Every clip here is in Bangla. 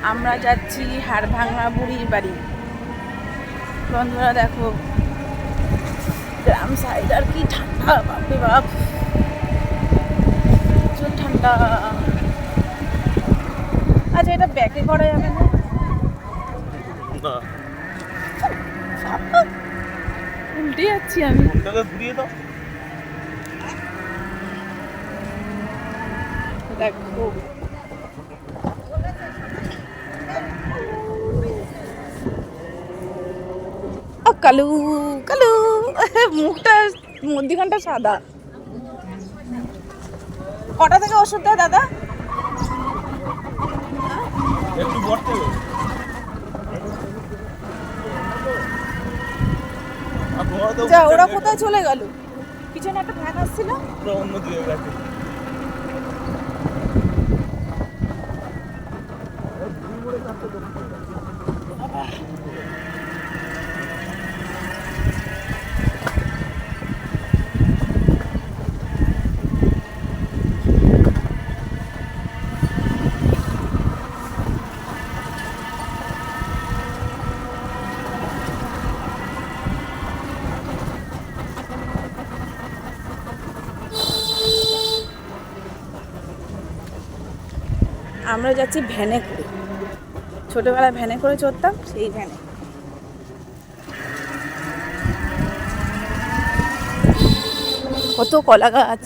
আমরা যাচ্ছি হাড়ভাঙা বুড়ির বাড়ি। বন্ধুরা দেখো গ্রাম সাইড আর কি ঠান্ডা, বাপরে বাপ প্রচুর ঠান্ডা। আচ্ছা এটা ব্যাকে করা যাবে না? উল্টে যাচ্ছি আমি। দেখো কালু কালু, মুখটা মধ্যিখানটা সাদা। কটা থেকে ওষুধ দেয় দাদা? যা, ওরা কোথায় চলে গেল? পিছনে একটা ভ্যান আসছিল। আমরা যাচ্ছি ভ্যানে করে। ছোটবেলায় ভ্যানে করে চড়তাম, সেই ভ্যানে। কত কলা গাছ।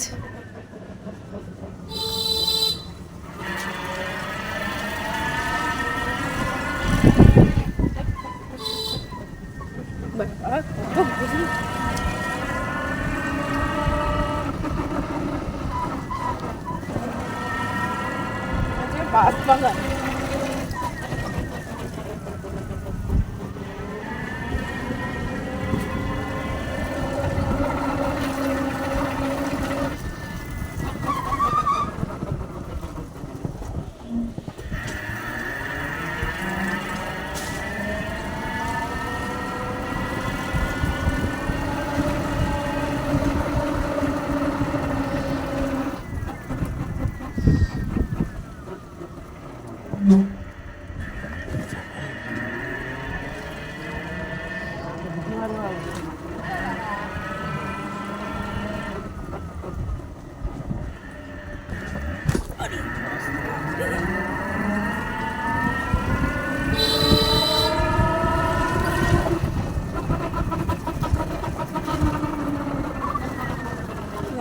বাস বাগান।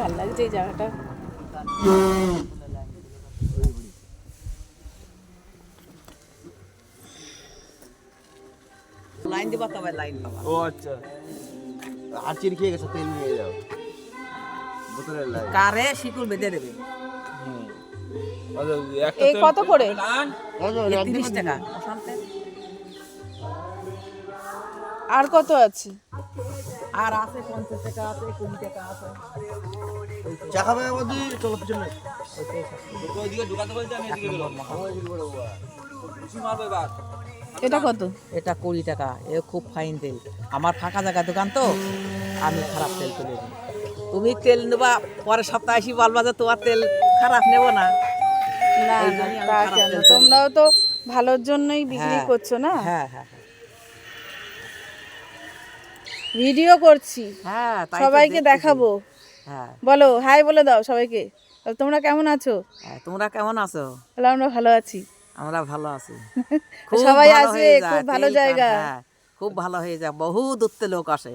ভালো লাগছে এই জায়গাটা। লাইন দিবা তবে লাইন পাবা। ও আচ্ছা, আর চির খেয়ে গেছে, তেল নিয়ে যাও বোতলের লাইন। কারে শিকল বেঁধে দেবে। এই কত করে? 30 টাকা। আর কত আছে? আর আছে 50 টাকা আছে, 20 টাকা আছে। চা খাবে বদি? চলো পিছনে। ওইদিকে ঢুকাতে বলতে আমি এদিকে গেলাম। এটা কত? এটা 20 টাকা। এ খুব ফাইন তেল। আমার ফাঁকা জায়গা দোকান তো, আমি খারাপ তেল তুলে দিই। তুমি তেল নেবা, পরের সপ্তাহে এসে বলবা যে তোমার তেল খারাপ নেব না। না না, তা কেন? তোমরাও তো ভালোর জন্যই বিক্রি করছো না? হ্যাঁ হ্যাঁ ভিডিও করছি, হ্যাঁ, সবাইকে দেখাবো। হ্যাঁ, বলো হাই বলে দাও সবাইকে। তোমরা কেমন আছো? তোমরা কেমন আছো? বলো আমরা ভালো আছি। আমরা ভালো আছি। সবাই আসবে, খুব ভালো জায়গা। খুব ভালো হয়ে যায়, বহু দূরতে লোক আসে।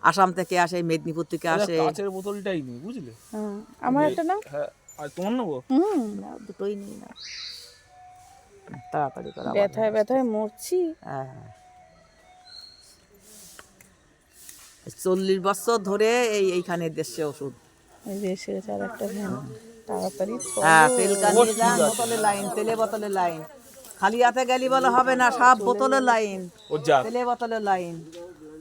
আসাম থেকে আসে, মেদিনীপুর থেকে আসে। কাঁচের বোতলটাই নি, বুঝলে? আমার একটা নাও। হ্যাঁ, আর তোমার নেবো? নাও, দুটোই নিই না, তাড়াতাড়ি করা। ব্যথায় ব্যথায় মরছি। হ্যাঁ, 40 বছর ধরে এইখানে দেশে ওষুধ। এই যে এসে গেছে আর একটা ভ্যান, তাড়াতাড়ি হ্যাঁ, তেল কানিয়ে যান, বোতলে লাইন, তেলে বোতলে লাইন। খালি হাতে গেলি বলে হবে না, সব বোতলে লাইন, তেলে বোতলে লাইন।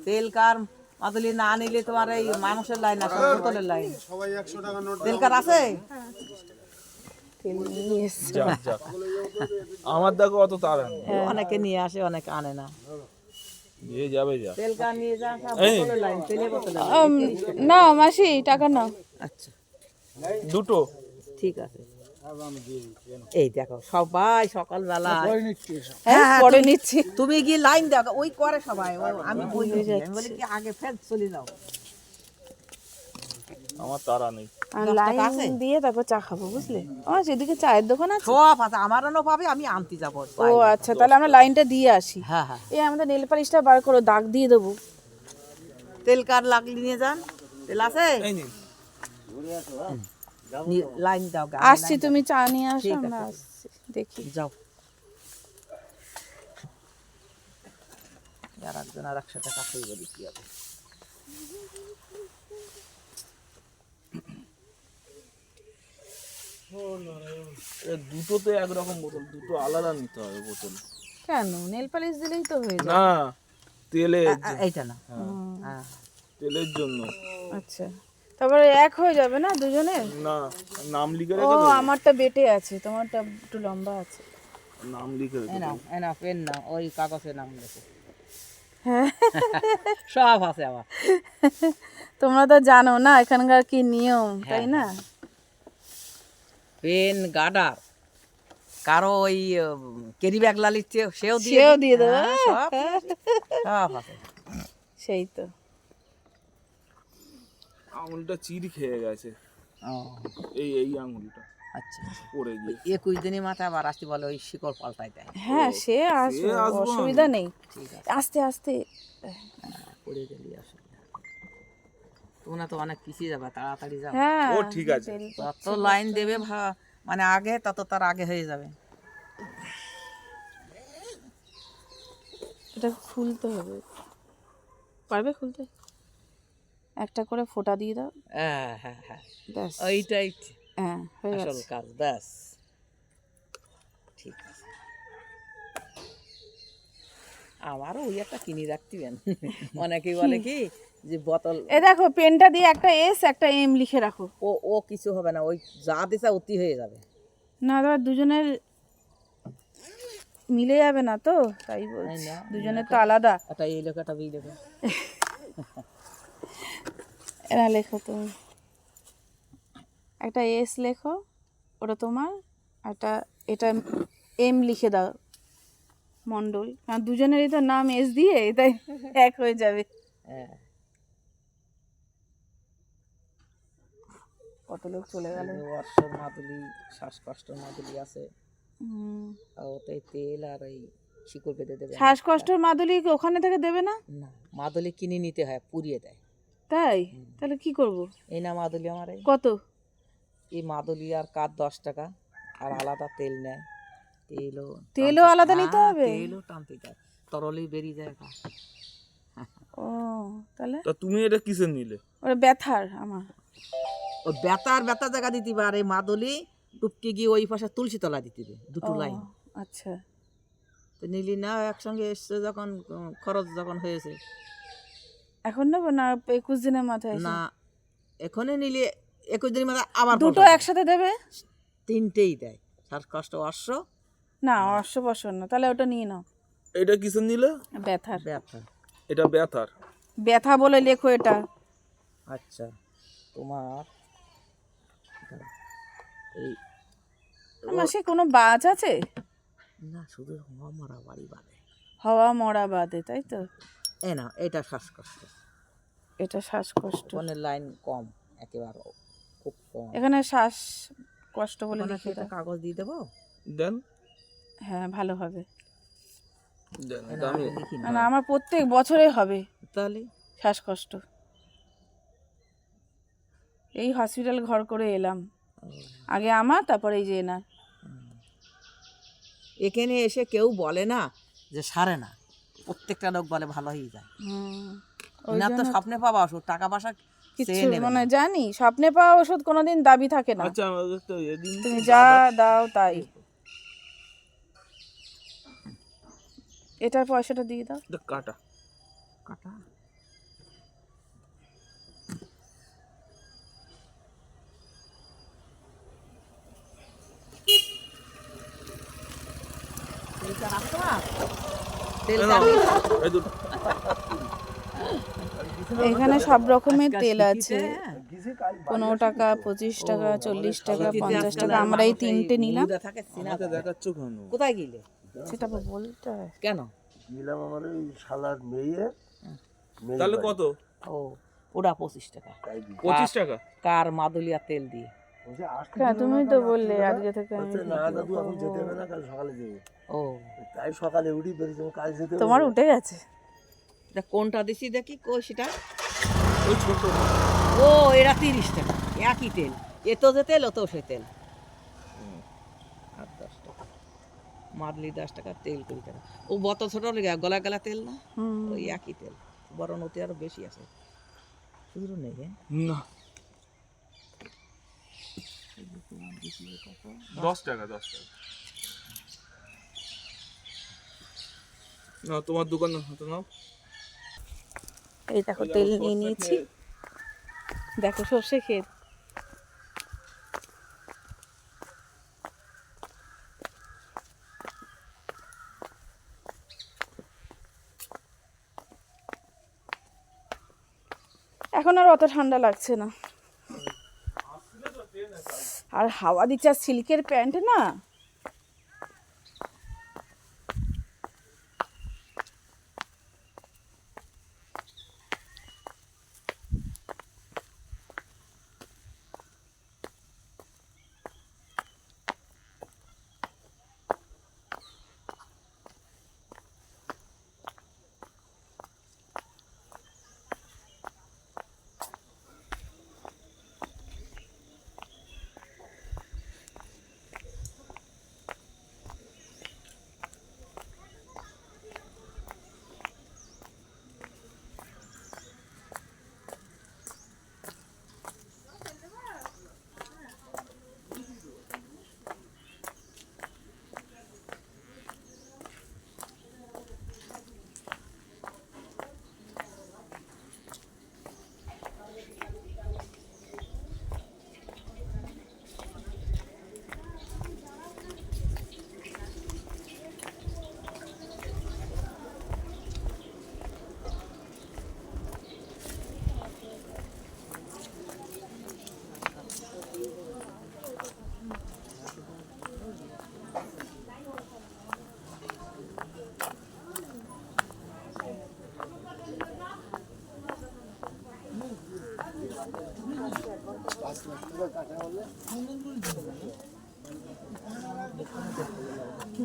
তেল কার মাদুলি না নিলে তোমার এই মানুষের লাইন আছে, বোতলের লাইন। তেল কার আছে? আমার দেখো অত তার অনেকে নিয়ে আসে, অনেকে আনে না। নিয়ে যাবে যা। তেল কার নিয়ে যান, সব বোতলে লাইন, তেলে বোতলে নাও মাসি, টাকা নাও। আচ্ছা, দুটো ঠিক আছে। এই দেখো সবাই সকালবেলা হ্যাঁ পরে নিচ্ছি। তুমি গিয়ে লাইন দেখো, ওই করে সবাই, আমি বলি কি আগে ফের চলে যাও। আমার তারা নেই। আর লাইন দিয়ে তারপর চা খাবো, বুঝলে? আমার সেদিকে চায়ের দোকান আছে। সব আছে, আমারও পাবে, আমি আনতে যাবো। ও আচ্ছা, তাহলে আমরা লাইনটা দিয়ে আসি। হ্যাঁ হ্যাঁ, এই আমাদের নেল পালিশটা বার করো, দাগ দিয়ে দেবো। তেল কার লাগলে নিয়ে যান, তেল আছে? লাইন দাও, আসছি, তুমি চা নিয়ে আসো, আমরা আসছি, দেখি। যাও। আর একজন আর একসাথে কাছেই বলি কি হবে। দুটোতে একরকম বোতল, দুটো আলাদা নিতে হবে বোতল। কেন? নেল পালিশ দিলেই তো হয়ে যায়। না, তেলের এইটা না, হ্যাঁ তেলের জন্য। আচ্ছা, তারপরে এক হয়ে যাবে না দুজনের? না, নাম লিখে ও রেখে দেবো। আমারটা বেটে আছে, তোমারটা একটু লম্বা আছে। নাম লিখে রেখে এই দেবো। নাও, এই নাও পেন নাও, ওই কাগজে নাম লেখো। হ্যাঁ সব আছে আবার। তোমরা তো জানো না এখানকার কি নিয়ম, তাই না? পেন, গার্ডার, কারো ওই ক্যারি ব্যাগ লালিচ্ছে, সেও সেও দিয়ে দেবো। হ্যাঁ, সব আছে। সেই তো। আঙুলটা চির খেয়ে গেছে, ও এই আঙুলটা আচ্ছা, পড়ে গিয়ে। 21 দিনের মাথায় আবার আসতে বলে, ওই শিকড় পাল্টাই দেয়। হ্যাঁ সে আসবে, আসবো অসুবিধা নেই। ঠিক আছে, আস্তে আস্তে। পড়ে গেলি অসুবিধা। তোমরা তো অনেক পিছিয়ে যাবে, তাড়াতাড়ি যাও। হ্যাঁ ও ঠিক আছে। দেরি কর- তত লাইন দেবে মানে আগে, তত তার আগে হয়ে যাবে। এটা খুলতে হবে, পারবে খুলতে? একটা করে ফোঁটা দিয়ে দাও, হ্যাঁ হ্যাঁ হ্যাঁ, ব্যাস। ওইটাই হ্যাঁ হয়ে আসল গেছে। কাজ, ব্যাস। ঠিক আছে, আমারও ওই একটা কিনে রাখতিবেন। অনেকেই বলে কি যে বোতল, এ দেখো পেনটা দিয়ে একটা এস একটা এম লিখে রাখো। ও কিছু হবে না, ওই যা দিশা অতি হয়ে যাবে। না দাদা, দুজনের মিলে যাবে না তো, তাই বলছি। না, দুজনের তো আলাদা। একটা এই লেখো, একটা বি লেখো। এরা লেখো তুমি, একটা এস লেখো, ওটা তোমার। একটা এটা এম লিখে দাও, মন্ডল। কারণ দুজনেরই তো নাম এস দিয়ে, তাই এক হয়ে যাবে। হ্যাঁ, কত লোক চলে গেল। বর্ষর মাদুলি, শ্বাসকষ্টের মাদুলি আছে, আর ওতে তেল আর এই শিকড় বেঁধে দেবে। শ্বাসকষ্টের মাদুলি কি ওখানে থেকে দেবে না? না, মাদুলি কিনে নিতে হয়, পুড়িয়ে দেয়। তাই? তাহলে কি করব? এই না মাদুলি আমার, কত? এই মাদুলি আর কাঠ 10 টাকা, আর আলাদা তেল নেয়। তেলও আলাদা নিতে হবে? তেলও টানতে যায়, তরলেই বেরিয়ে যায়। ও তাহলে তা তুমি এটা কিসের নিলে? ওটা ব্যথার আমার। ও ব্যথা জায়গা দিতে পারে, এই মাদুলি টুপকে গিয়ে ওই পাশে তুলসী তলা দিতে হবে, দুটো লাইন। আচ্ছা, তো নিলি না, একসঙ্গে এসছে যখন, খরচ যখন হয়েছে। এখন নেবো না 21 দিনের মাথায় এসে? না, এখনই নিলে 21 দিনের মধ্যে আবার দুটো একসাথে দেবে? তিনটেই দেয়, শ্বাসকষ্ট, অশ্ব। না অশ্ববসন না, তাহলে ওটা নিয়ে নাও। এটা কিসের নিলে? ব্যথার। ব্যথা, এটা ব্যথার। ব্যথা বলে লেখো এটা। আচ্ছা, তোমার এই আমার সে কোনো বাজ আছে? না, শুধু মরা বাড়ি বাঁধে। হাওয়া মরা বাদে, তাই তো? এ না, এটা শ্বাসকষ্ট, এটা শ্বাসকষ্ট। কোনের লাইন কম, একেবারে খুব কম। এখানে শ্বাসকষ্ট বলে ওখানে লিখে একটা দাও। কাগজ দিয়ে দেবো। দেন হ্যাঁ ভালো হবে। দেন, এ এটা না, আমি আগে লিখি না। না আমার প্রত্যেক বছরে হবে তাহলে শ্বাসকষ্ট। এই হসপিটাল ঘর করে এলাম, আগে আমার, তারপরে এই যে এনার। এখানে এসে কেউ বলে না যে সারে না, প্রত্যেকটা লোক বলে ভালো হয়ে যায়। না তো স্বপ্নে পাবা ওষুধ, টাকা পয়সা কিছু চেয়ে নেবে মানে না। জানি, স্বপ্নে পাওয়া ওষুধ কোনোদিন দাবি থাকে না। আচ্ছা, আমাকে একটা এদিন তুমি যা দাও তাই। এটার পয়সাটা দিয়ে দাও। কাটা। কাটা তেলটা রাখো না, তেলটা এই দুটো। এখানে সব রকমের তেল আছে। 15 টাকা, 25 টাকা, 40 টাকা, 50 টাকা, আমরা এই 3টে নিলাম। মুদা থাকে চিনা আমাকে দেখাচ্ছ কেন? কোথায় গেলে সেটা আবার বলতে হয়। কেন? নিলাম আমার ওই শালার মেয়ে তাহলে কত? ও ওটা 25 টাকা 25 টাকা? কার মাদুলিয়া তেল দিয়ে। হ্যাঁ, তুমি তো বললে আজকে থেকে আমি না দাদু এখন যেতে হবে না, কাল সকালে যাবো। ও তাই সকালে উঠি বেরিয়েছি, কাজ যেতে হবে। তোমার উঠে গেছে। এটা কোনটা দিছি দেখি কই সেটা। ওই ছোট। ও এরা 30 টাকা একই তেল, এ তো যে তেল ও তো সে তেল। আর 10 টাকা মাদলি, 10 টাকা তেল 20 টাকা। ও বত ছোট লেগে গলা গলা তেল না, ওই একই তেল, বরং ওতে আরো বেশি আছে। শুধু নেই না 10 টাকা 10 টাকা। না তোমার দোকান হাতে নাও। এই দেখো তেল নিয়ে নিয়েছি, দেখো সর্ষে ক্ষেত। এখন আর অত ঠান্ডা লাগছে না, আর হাওয়া দিচ্ছে, আর সিল্কের প্যান্ট না।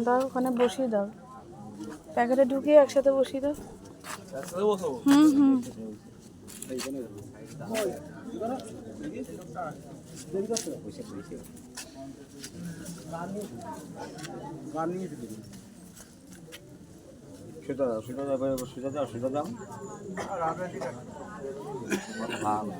দাও, ওখানে বসিয়ে দাও, প্যাকেটে ঢুকিয়ে একসাথে বসিয়ে দাও। একসাথে বসাবো? হুম। সুতা দাও। ভালো।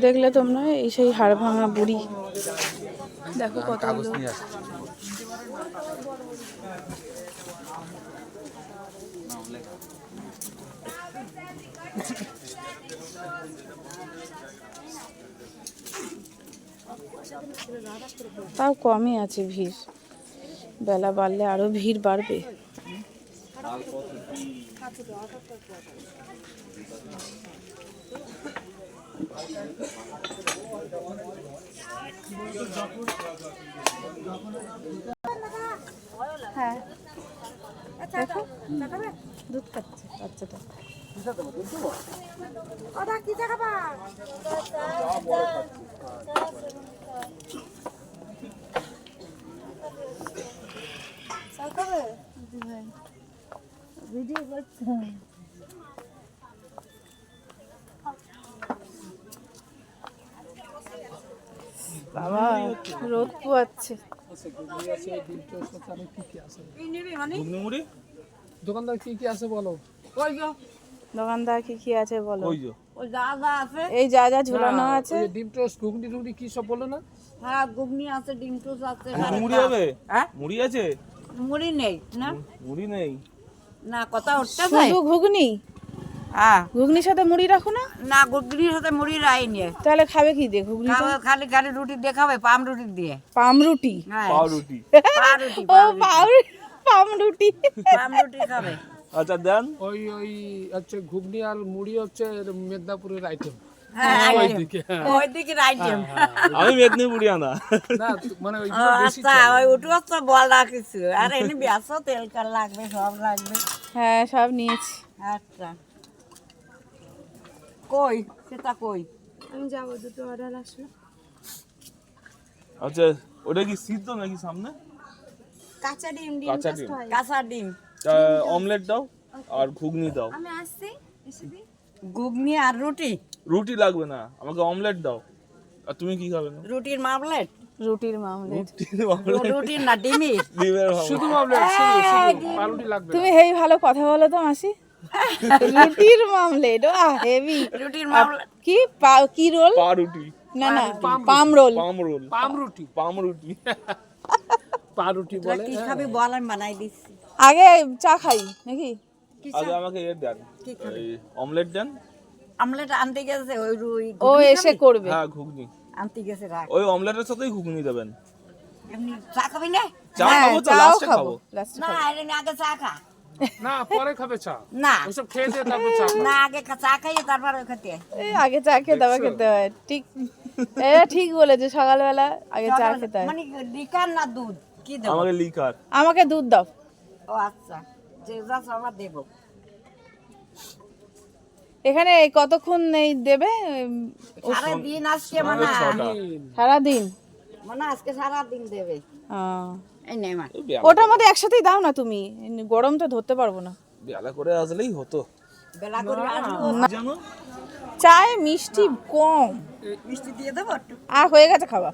দেখলে তোমরা, এই সেই হাড় ভাঙা বুড়ি, দেখো কতগুলো। তাও কমই আছে ভিড়, বেলা বাড়লে আরো ভিড় বাড়বে। হ্যাঁ, দেখো দুধ খাচ্ছে বাচ্চাটা। ভিডিও করছে বাবা, রোদ পোয়াচ্ছে। ঘুগনি মুড়ি দোকানদার কি কি আছে বলো? ওই যে দোকানদার কি কি আছে বলো? ওই যে ওই যা যা আছে, এই যা যা ঝুলানো আছে। ওই যে ডিম টোস্ট, ঘুগনি টুগনি কি সব বললো না? হ্যাঁ ঘুগনি আছে, ডিম টোস্ট আছে, মুড়ি হবে? হ্যাঁ মুড়ি আছে? মুড়ি নেই না, মুড়ি নেই। না কথা উঠতে যায়। শুধু ঘুগনি? হ্যাঁ ঘুগনির সাথে মুড়ি রাখো না? না, ঘুগনির সাথে মুড়ি রাই নিয়ে তাহলে খাবে কি দিয়ে ঘুগনি? খালি খালি রুটি দিয়ে খাবে, পাম রুটি দিয়ে। পামরুটি? হ্যাঁ পাউরুটি। পাউরুটি, ও পামরুটি। পাম রুটি খাবে। আচ্ছা দেন। ওই হচ্ছে ঘুগনি আর মুড়ি হচ্ছে মেদিনীপুরের আইটেম। হ্যাঁ ওইদিকে ওই দিকের আইটেম। আমি মেদিনীপুরি আনা। না মানে ওই আচ্ছা ওই উঠু তো বল না কিছু, আর এনে ব্যাস তেল কাল লাগবে, সব লাগবে। হ্যাঁ সব নিয়েছি। আচ্ছা কই সেটা কই? আমি যাবো, দুটো অর্ডার আসলো। আচ্ছা ওটা কি সিদ্ধ নাকি সামনে? কাঁচা ডিম, কাঁচা ডিম। কাঁচা ডিম, অমলেট দাও আর ঘুগনি দাও। আমি আসছি, এসে দিই। ঘুগনি আর রুটি। রুটি লাগবে না, আমাকে অমলেট দাও। আর তুমি কি খাবে না? রুটির মামলেট, রুটির মামলেট। রুটির না ডিমের। ডিমের ভালো। শুধু মামলেট, শুধু পাউরুটি লাগবে না। তুমি হেই ভালো কথা বলো তো মাসি। রুটির মামলেট, হেভি। রুটির মামলেট কি কি রোল? পাউরুটি। না না, পাম রোল। পাম রোল। পামরুটি, পামরুটি। পাউরুটি বলে। কি খাবি বল, আমি বানাই দিচ্ছি। আগে চা খাই নাকি? আগে আমাকে দেন, এই অমলেট দেন। আমলেট আনতে গেছে ওই রুই, ও এসে করবে। হ্যাঁ ঘুগনি। আনতে গেছে রাখ। ওই অমলেটের সাথেই ঘুগনি দেবেন। এমনি চা খাবি না? চা হ্যাঁ, খাবো তো, চাও লাস্টে খাবো, খাবো। লাস্টে না খাবো। এর আগে চা খা। না পরে খাবে চা, না ওসব খেয়ে দিয়ে তারপর চা খাবে। না আগে চা খাইয়ে তারপর ওই খেতে। এই আগে চা খেয়ে তারপর খেতে হয়, ঠিক। এটা ঠিক বলেছে, সকালবেলা আগে চা খেতে হয়। মানে লিকার না দুধ কি দেবো? আমাকে লিকার। আমাকে দুধ দাও। ও আচ্ছা, যে যা চাওয়া দেবো। এখানে এই কতক্ষণ এই দেবে? সারা দিন আজকে মানে, সারাদিন? মানে আজকে সারা দিন দেবে। এই নে মা। ওটার মধ্যে একসাথেই দাও না তুমি, গরম তো ধরতে পারবো না। বেলা করে আসলেই হতো। বেলা করে আসবো, জানো চায়ে মিষ্টি কম। মিষ্টি দিয়ে দেবো একটু। আর হয়ে গেছে খাওয়া?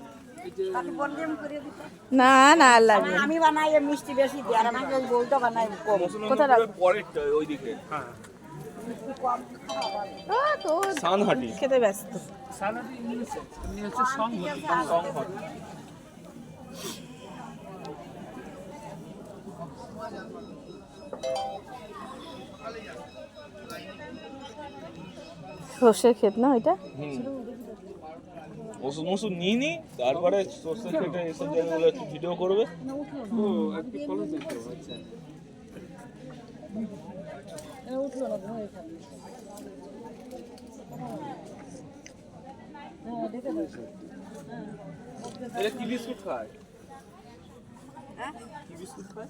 তাকে বললে আমি করে দিতে। না না, আর লাগবে না। আমি বানাই এ মিষ্টি বেশি দিই, আর আমাকে ওই বউটা বানাই কম। কোথায় রাখবো? পরেরটা ওইদিকে। তো সানহাটি। খেতে ব্যস্ত। সালাডি ইংলিশে এমনি হচ্ছে সংহতি। সর্ষের ক্ষেত না ওইটা? ওষুধ মশুদ নিয়ে নি, তারপরে সর্ষে কেটে এসব জায়গাগুলো একটু ভিডিও করবে। ও একটু ফলো দেখতে আচ্ছা। এটা কি বিস্কুট খায়? কি বিস্কুট খায়?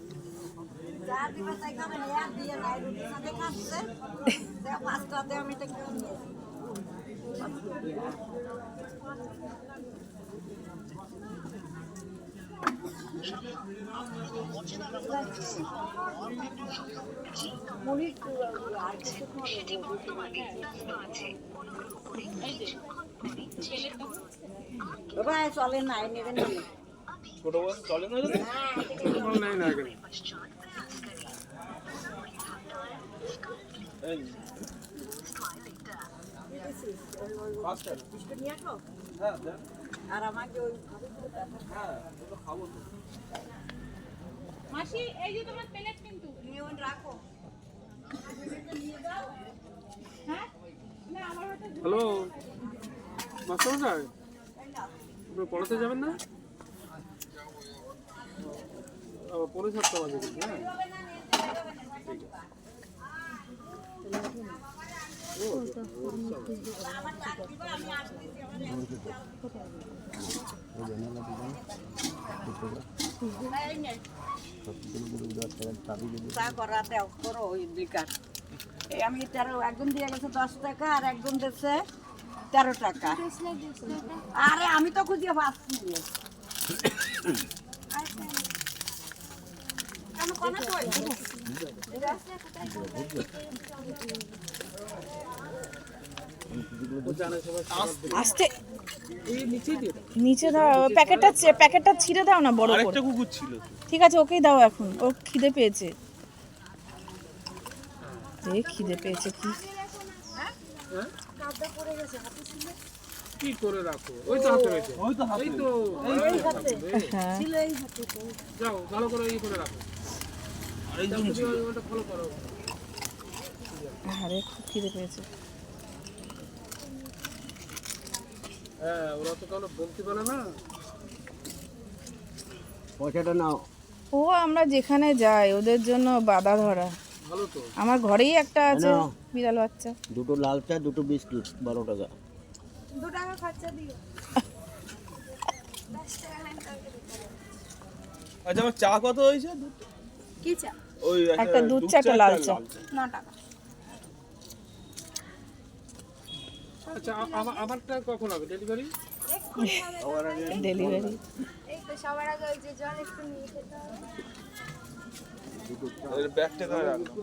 যা দিবে তাই খাবে না, আর দিয়ে নাই রুটির সাথে খাচ্ছে। তা পাঁচটাতে আমি এটা খেয়ে নিয়েছি। বাবা চলে না, নেবেন না। ছোট বয়স চলে না রে? নাই না আগে। এই পাঁচটা নিয়ে আসো। হ্যাঁ দেন। আর আমাকে ওই হ্যাঁ ওটা খাবো তো। মাসি এই যে তোমার প্লেট কিন্তু নিয়ে ওই রাখো। হ্যালো মাস্টার স্যার, আপনি পড়াতে যাবেন না? পরে 7টা বাজে কিন্তু, হ্যাঁ চা করাতে করো ওই লিকার। এই আমি 13 একজন দিয়ে গেছে 10 টাকা, আর একজন দিচ্ছে 13 টাকা। আরে আমি তো খুঁজে পাচ্ছি না। কেন কোনা কই? আস্তে এই নিচেই দিয়ে দাও। নিচে দাও, প্যাকেটটা ছিঁড়ে দাও না বড় করে। আরেকটা কুকুর ছিল। ঠিক আছে ওকেই দাও এখন, ও খিদে পেয়েছে। খিদে পেয়েছে কি কি করে রাখো? ওই তো হাতে রয়েছে। এই তো হ্যাঁ যাও ভালো করে এই করে রাখো। ওটা ফলো করো। আরে খুব খিদে পেয়েছে হ্যাঁ, ওরা তো কারো বলতে পারে না। পয়সাটা নাও। ও আমরা যেখানে যাই ওদের জন্য বাধা ধরা। ভালো তো। আমার ঘরেই একটা আছে বিড়াল বাচ্চা। দুটো লাল চা, দুটো বিস্কুট, 12 টাকা। আচ্ছা আমার চা কত হয়েছে? কি চা? ওই একটা দুধ চা একটা লাল চা 9 টাকা। আচ্ছা আমারটা কখন হবে ডেলিভারি? ডেলিভারি এই তো সবার আগে ওই যে জল একটু নিয়ে খেতে হবে। ব্যাগটা রাখো।